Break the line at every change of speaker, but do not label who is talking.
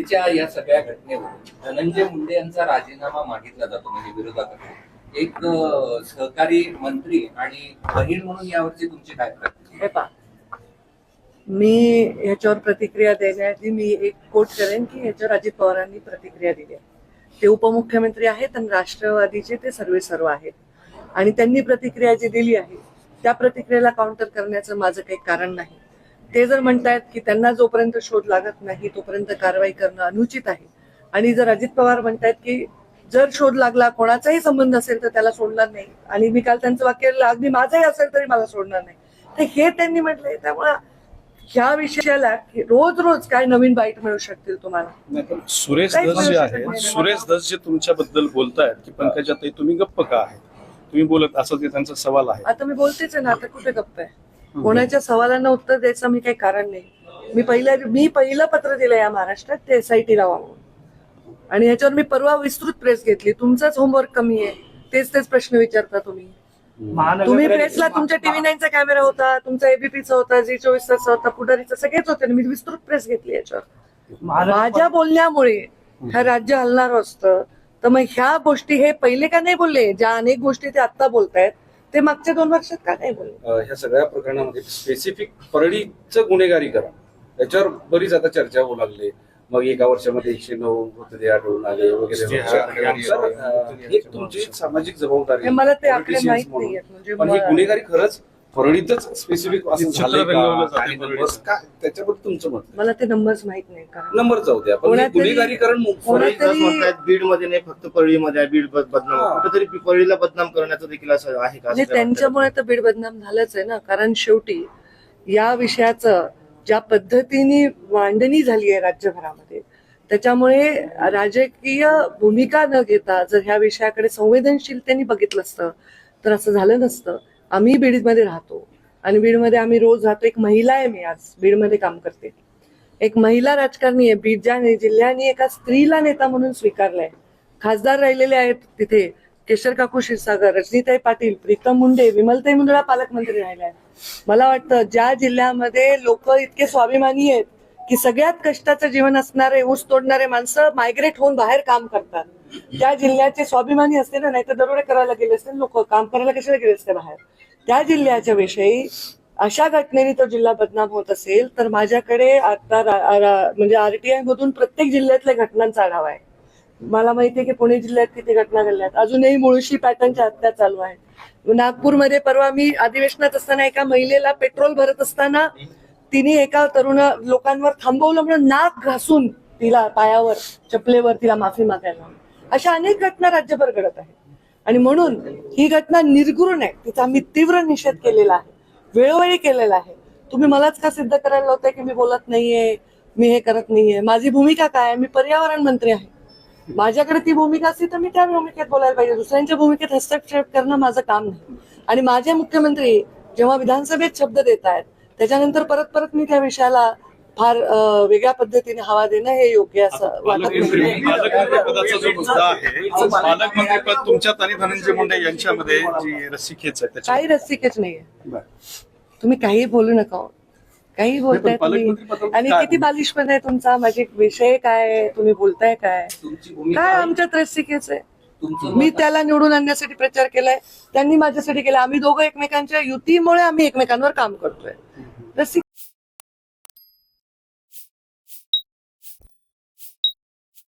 कालच्या या सगळ्या घटनेवर धनंजय मुंडे यांचा राजीनामा मागितला जातो म्हणजे विरोधकांकडे. एक सहकारी मंत्री आणि बहीण म्हणून यावरची तुमची काय प्रतिक्रिया?
हे पहा, मी ह्याच्यावर प्रतिक्रिया देण्याआधी मी एक कोट करेन की ह्याच्यावर अजित पवारांनी प्रतिक्रिया दिली आहे. ते उपमुख्यमंत्री आहेत आणि राष्ट्रवादीचे ते सर्व आहेत आणि त्यांनी प्रतिक्रिया जी दिली आहे त्या प्रतिक्रियेला काउंटर करण्याचं माझं काही कारण नाही. ते जर म्हणतायत की त्यांना जोपर्यंत शोध लागत नाही तोपर्यंत कारवाई करणं अनुचित आहे आणि जर अजित पवार म्हणतायत की जर शोध लागला कोणाचाही संबंध असेल तर त्याला सोडणार नाही आणि मी काल त्यांचं वाक्य अगदी माझंही असेल तरी मला सोडणार नाही, तर हे त्यांनी म्हटलंय. त्यामुळे ह्या विषयाला रोज रोज काय नवीन बाईट मिळू शकतील तुम्हाला.
सुरेश धस जे आहे, सुरेश धस जे तुमच्याबद्दल बोलतायत की पंकजाताई तुम्ही गप्प का आहे, तुम्ही बोलत असं ते त्यांचा सवाल आहे.
आता मी बोलतेच आहे ना, आता कुठे गप्प आहे? कोणाच्या सवालांना उत्तर द्यायचं मी काही कारण नाही. मी पहिलं पत्र दिलं या महाराष्ट्रात ते SIT लावा म्हणून आणि ह्याच्यावर मी परवा विस्तृत प्रेस घेतली. तुमचाच होमवर्क कमी आहे, तेच प्रश्न विचारता तुम्ही. तुम्ही प्रेसला तुमच्या TV9चा कॅमेरा होता, तुमचा ABPचा होता, Zee24 होता, पुढारीचा सगळेच होते. मी विस्तृत प्रेस घेतली याच्यावर. माझ्या बोलण्यामुळे हे राज्य हलणार असतं तर मग ह्या गोष्टी हे पहिले का नाही बोलले? ज्या अनेक गोष्टी ते आता बोलतायत ते मागच्या 2 वर्षात का नाही बोलले?
ह्या सगळ्या प्रकरणामध्ये स्पेसिफिक परळीचं गुन्हेगारीकरण याच्यावर बरीच आता चर्चा होऊ लागली. मग एका वर्षामध्ये 109 मृतदेह आढळून आले वगैरे. ही तुमची सामाजिक जबाबदारी.
मला ते आकडे माहित नाहीयेत. म्हणजे
पण ही गुन्हेगारी खरंच परळीतच स्पेसिफिक असं झालंय का? त्याच्याबद्दल तुमचं मत?
मला ते नंबर्स माहित नाही.
नंबर जाऊ द्या, पण हे गुन्हेगारीकरण
बीड मध्ये नाही फक्त परळीमध्ये आहे. बीड बदनाम कुठेतरी परळीला बदनाम करण्याचं देखील असं आहे का?
म्हणजे त्यांच्यामुळे तर बीड बदनाम झालंच आहे ना. कारण शेवटी या विषयाचं ज्या पद्धतीने मांडणी झाली आहे राज्यभरामध्ये त्याच्यामुळे राजकीय भूमिका न घेता जर ह्या विषयाकडे संवेदनशीलतेने बघितलं असतं तर असं झालं नसतं. आम्ही बीडमध्ये राहतो आणि बीडमध्ये आम्ही रोज राहतो. एक महिला आहे, मी आज बीडमध्ये काम करते, एक महिला राजकारणी आहे. बीड ज्या जिल्ह्याने एका स्त्रीला नेता म्हणून स्वीकारलाय. खासदार राहिलेले आहेत तिथे केशर काकू क्षीरसागर, रजनीताई पाटील, प्रीतम मुंडे, विमलताई मुंदडा पालकमंत्री राहिल्या आहेत. मला वाटतं ज्या जिल्ह्यामध्ये लोक इतके स्वाभिमानी आहेत की सगळ्यात कष्टाचं जीवन असणारे ऊस तोडणारे माणसं मायग्रेट होऊन बाहेर काम करतात, त्या जिल्ह्याचे स्वाभिमानी असते ना. नाही तर दरोडे करायला गेले असते लोक, काम करायला कशाला गेले असते बाहेर. त्या जिल्ह्याच्या विषयी अशा घटनेने तो जिल्हा बदनाम होत असेल तर माझ्याकडे आता म्हणजे RTI मधून प्रत्येक जिल्ह्यातल्या घटनांचा आढावा आहे. मला माहितीये की पुणे जिल्ह्यात किती घटना घडल्यात. अजूनही मुळशी पॅटर्नच्या हत्या चालू आहेत. नागपूरमध्ये परवा मी अधिवेशनात असताना एका महिलेला पेट्रोल भरत असताना तिने एका तरुण लोकांवर थांबवलं म्हणून नाक घासून तिला पायावर चपलेवर तिला माफी मागायला. अशा अनेक घटना राज्यभर घडत आहेत आणि म्हणून ही घटना निर्घृण आहे. तिचा आम्ही तीव्र निषेध केलेला आहे, वेळोवेळी केलेला आहे. तुम्ही मलाच का सिद्ध करायला लावताय की मी बोलत नाहीये, मी हे करत नाहीये? माझी भूमिका काय आहे? मी पर्यावरण मंत्री आहे. माझ्याकडे ती भूमिका असती तर मी त्या भूमिकेत बोलायला पाहिजे. दुसऱ्यांच्या भूमिकेत हस्तक्षेप करणं माझं काम नाही. आणि माझे मुख्यमंत्री जेव्हा विधानसभेत शब्द देत आहेत त्याच्यानंतर परत मी त्या विषयाला फार वेगळ्या पद्धतीने हवा देणं हे योग्य असं वाटत नाही.
पालकमंत्रीपदाचा जो मुद्दा आहे, पालकमंत्रीपद तुमच्यात आणि धनंजय मुंडे यांच्यामध्ये जी रस्सीखेच आहे
काही रस्सीखेच नाहीये. तुम्ही काही बोलू नका, काही बोलताय तुम्ही. आणि किती बालिशपण आहे तुमचा. माझे विषय काय, तुम्ही बोलताय काय? काय आमच्यात रस्सीखेच आहे? मी त्याला निवडून आणण्यासाठी प्रचार केलाय, त्यांनी माझ्यासाठी केला. आम्ही दोघं एकमेकांच्या युतीमुळे आम्ही एकमेकांवर काम करतोय. रस्सी